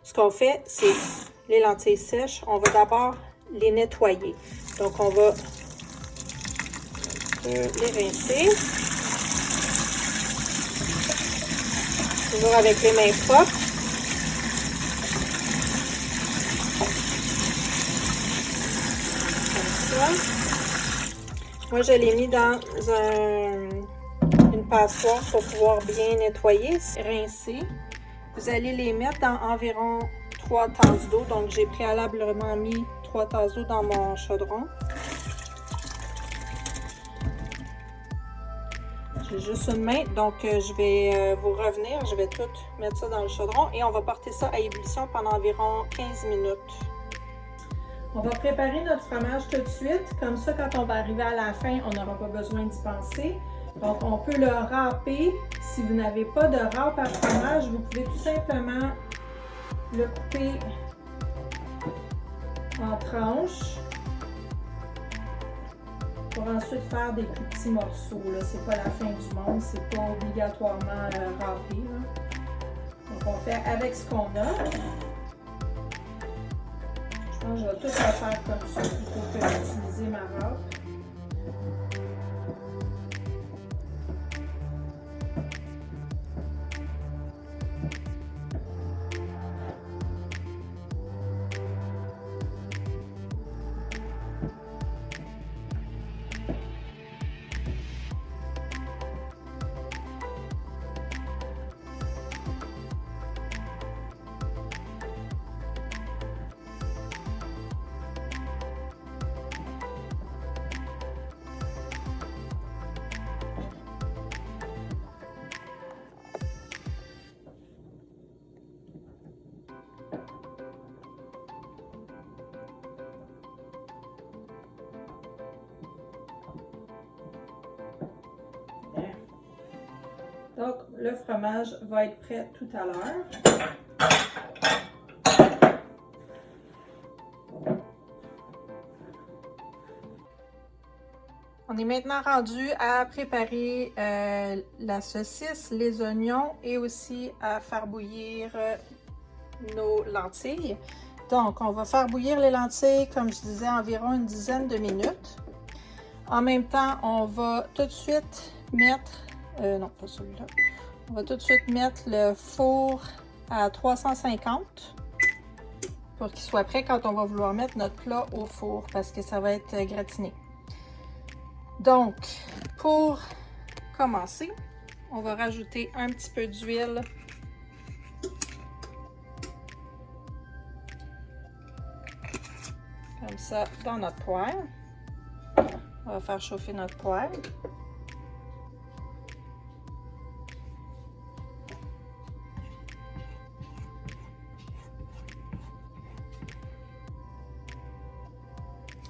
ce qu'on fait, c'est les lentilles sèches, on va d'abord les nettoyer. Donc, on va les rincer. Toujours avec les mains propres. Moi, je l'ai mis dans une passoire pour pouvoir bien nettoyer, rincer. Vous allez les mettre dans environ 3 tasses d'eau. Donc, j'ai préalablement mis 3 tasses d'eau dans mon chaudron. J'ai juste une main, donc je vais vous revenir. Je vais tout mettre ça dans le chaudron et on va porter ça à ébullition pendant environ 15 minutes. On va préparer notre fromage tout de suite. Comme ça, quand on va arriver à la fin, on n'aura pas besoin d'y penser. Donc, on peut le râper. Si vous n'avez pas de râpe à fromage, vous pouvez tout simplement le couper en tranches pour ensuite faire des plus petits morceaux. C'est pas la fin du monde, c'est pas obligatoirement râpé. Donc, on fait avec ce qu'on a. Je vais tout le faire comme ça plutôt que d'utiliser ma râpe. Donc, le fromage va être prêt tout à l'heure. On est maintenant rendu à préparer la saucisse, les oignons et aussi à faire bouillir nos lentilles. Donc, on va faire bouillir les lentilles, comme je disais, environ une dizaine de minutes. En même temps, on va tout de suite mettre... non, pas celui-là. On va tout de suite mettre le four à 350 pour qu'il soit prêt quand on va vouloir mettre notre plat au four parce que ça va être gratiné. Donc, pour commencer, on va rajouter un petit peu d'huile. Comme ça, dans notre poêle. On va faire chauffer notre poêle.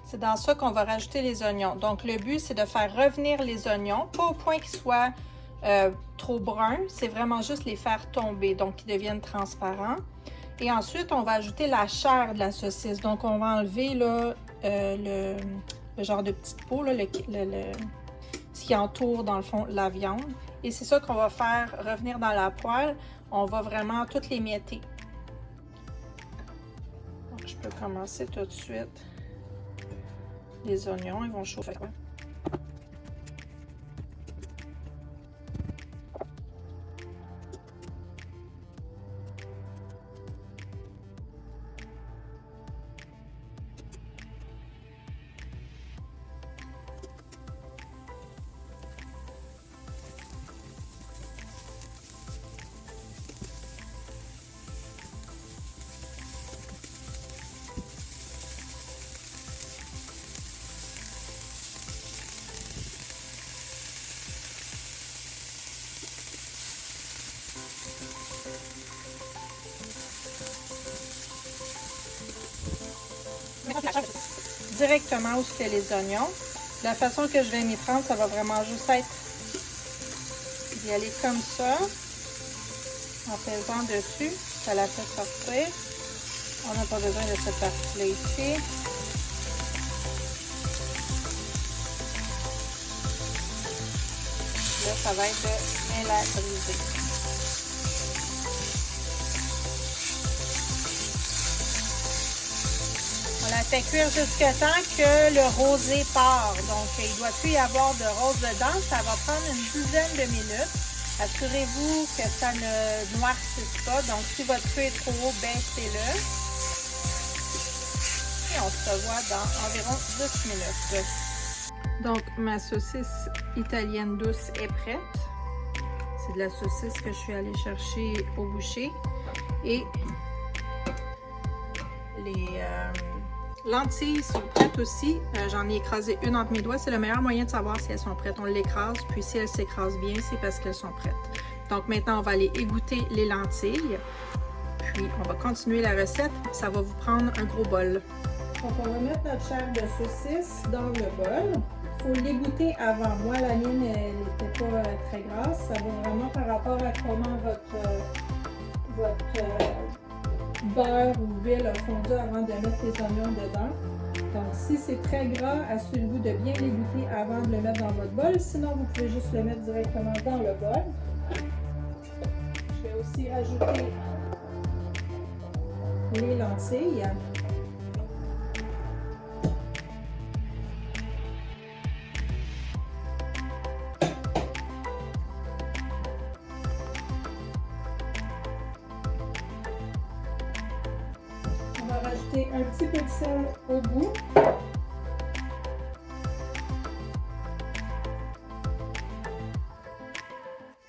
C'est dans ça qu'on va rajouter les oignons. Donc, le but, c'est de faire revenir les oignons, pas au point qu'ils soient trop bruns, c'est vraiment juste les faire tomber, donc qu'ils deviennent transparents. Et ensuite, on va ajouter la chair de la saucisse. Donc, on va enlever là, le genre de petite peau, là, ce qui entoure, dans le fond, la viande. Et c'est ça qu'on va faire revenir dans la poêle. On va vraiment toutes les mietter. Donc, je peux commencer tout de suite. Les oignons, ils vont chauffer. Directement où c'est les oignons. La façon que je vais m'y prendre, ça va vraiment juste être d'y aller comme ça, en pesant dessus, ça la fait sortir. On n'a pas besoin de cette partie-là ici. Là, ça va être de bien la briser. fait cuire jusqu'à temps que le rosé part. Donc, il ne doit plus y avoir de rose dedans. Ça va prendre une dizaine de minutes. Assurez-vous que ça ne noircisse pas. Donc, si votre feu est trop haut, baissez-le. Et on se revoit dans environ 10 minutes. Donc, ma saucisse italienne douce est prête. C'est de la saucisse que je suis allée chercher au boucher. Et les lentilles sont prêtes aussi. J'en ai écrasé une entre mes doigts. C'est le meilleur moyen de savoir si elles sont prêtes. On l'écrase, puis si elles s'écrasent bien, c'est parce qu'elles sont prêtes. Donc maintenant, on va aller égoutter les lentilles. Puis on va continuer la recette. Ça va vous prendre un gros bol. Donc on va mettre notre chair de saucisse dans le bol. Il faut l'égoutter avant. Moi, la mienne, elle n'était pas très grasse. Ça va vraiment par rapport à comment votre beurre ou huile a fondu avant de mettre les oignons dedans. Donc, si c'est très gras, assurez-vous de bien l'égoutter avant de le mettre dans votre bol. Sinon, vous pouvez juste le mettre directement dans le bol. Je vais aussi rajouter les lentilles. On va rajouter un petit peu de sel au goût.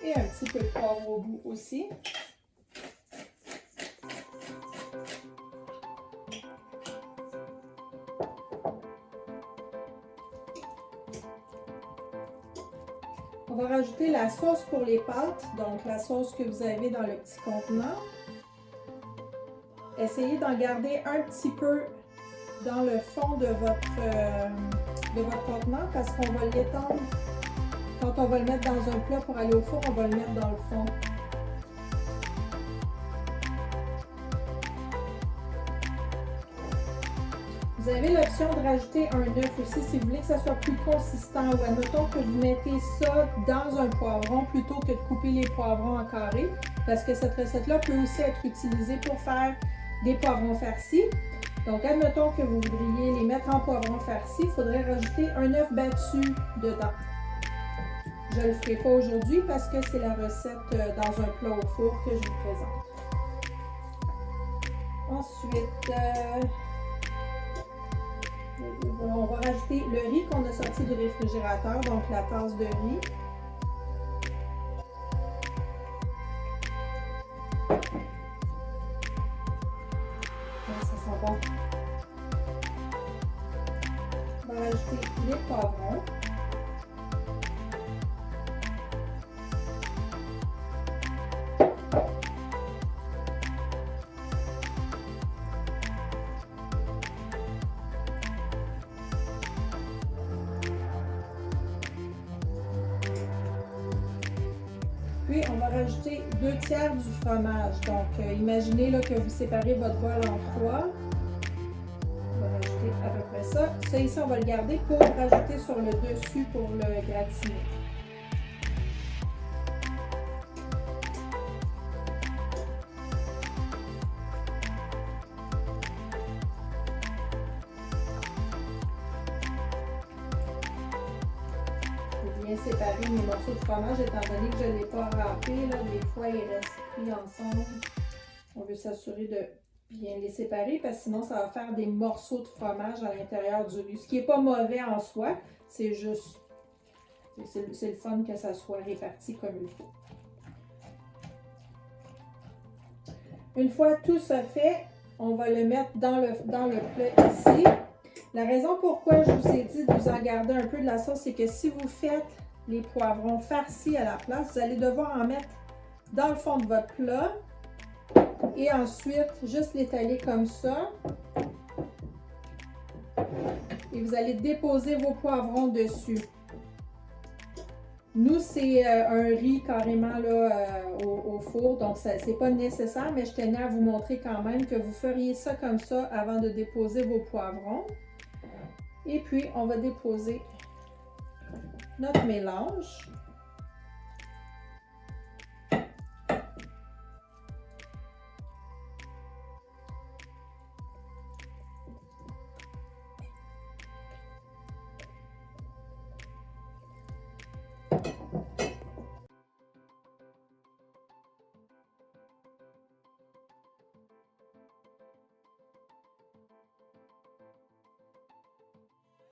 Et un petit peu de poivre au goût aussi. On va rajouter la sauce pour les pâtes, donc la sauce que vous avez dans le petit contenant. Essayez d'en garder un petit peu dans le fond de votre contenant parce qu'on va l'étendre. Quand on va le mettre dans un plat pour aller au four, on va le mettre dans le fond. Vous avez l'option de rajouter un œuf aussi si vous voulez que ça soit plus consistant. Ou admettons que vous mettez ça dans un poivron plutôt que de couper les poivrons en carrés. Parce que cette recette-là peut aussi être utilisée pour faire des poivrons farcis. Donc, admettons que vous voudriez les mettre en poivrons farcis, il faudrait rajouter un œuf battu dedans. Je ne le ferai pas aujourd'hui parce que c'est la recette dans un plat au four que je vous présente. Ensuite, on va rajouter le riz qu'on a sorti du réfrigérateur, donc la tasse de riz. Ça sent bon. On va rajouter les poivrons. Puis, on va rajouter 2/3 du fromage. Donc, imaginez là, que vous séparez votre bol en 3. On va rajouter à peu près ça. Ça ici, on va le garder pour rajouter sur le dessus pour le gratiner. Bien séparer mes morceaux de fromage étant donné que je ne l'ai pas râpé. Là, des fois, ils restent pris ensemble. On veut s'assurer de bien les séparer parce que sinon, ça va faire des morceaux de fromage à l'intérieur du riz. Ce qui n'est pas mauvais en soi, c'est juste, c'est le fun que ça soit réparti comme il faut. Une fois tout ça fait, on va le mettre dans le plat ici. La raison pourquoi je vous ai dit de vous en garder un peu de la sauce, c'est que si vous faites les poivrons farcis à la place, vous allez devoir en mettre dans le fond de votre plat et ensuite juste l'étaler comme ça. Et vous allez déposer vos poivrons dessus. Nous, c'est un riz carrément là, au four, donc c'est pas nécessaire, mais je tenais à vous montrer quand même que vous feriez ça comme ça avant de déposer vos poivrons. Et puis, on va déposer notre mélange.